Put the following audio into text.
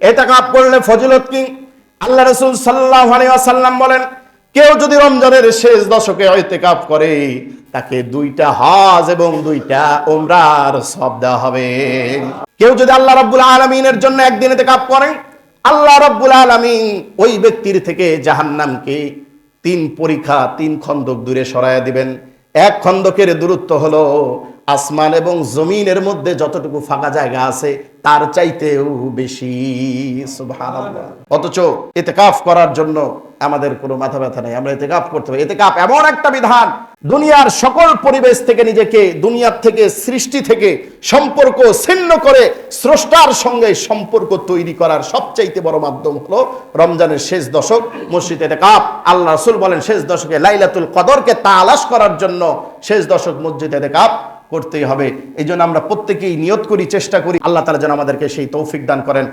ইতিকাফ করলে ফজিলত কি? আল্লাহ রাসূল সাল্লাল্লাহু আলাইহি ওয়াসাল্লাম বলেন, কেউ যদি রমজানের শেষ দশকে ইতিকাফ করে তাকে 2টা হজ এবং 2টা উমরার সওয়াব দেওয়া হবে। কেউ যদি আল্লাহ রাব্বুল আলামিনের জন্য একদিন ইতিকাফ করে, আল্লাহ রাব্বুল আলামিন ওই ব্যক্তির থেকে জাহান্নামকে 3 পরিখা 3 খন্দক দূরে সরাইয়া দিবেন। এক খন্দকের দূরত্ব হলো আসমান এবং জমিনের মধ্যে যতটুকু ফাঁকা জায়গা আছে তার চাইতেও বেশি। সুবহানাল্লাহ। অথচ ইতিকাফ করার জন্য আমাদের কোনো মাথা ব্যথা নাই, আমরা ইতিকাফ করতে হবে। ইতিকাফ এমন একটা বিধান, দুনিয়ার সকল পরিবেশ থেকে নিজেকে, দুনিয়ার থেকে, সৃষ্টি থেকে সম্পর্ক ছিন্ন করে স্রষ্টার সঙ্গে সম্পর্ক তৈরি করার সবচাইতে বড় মাধ্যম হলো রমজানের শেষ দশক মসজিদে ইতিকাফ। আল্লাহ রাসূল বলেন, শেষ দশকে লাইলাতুল কদরকে তালাশ করার জন্য শেষ দশক মসজিদে ইতিকাফ করতেই হবে। এই জন্য আমরা প্রত্যেকেই নিয়ত করি, চেষ্টা করি, আল্লাহ তাআলা যেন আমাদেরকে সেই তৌফিক দান করেন।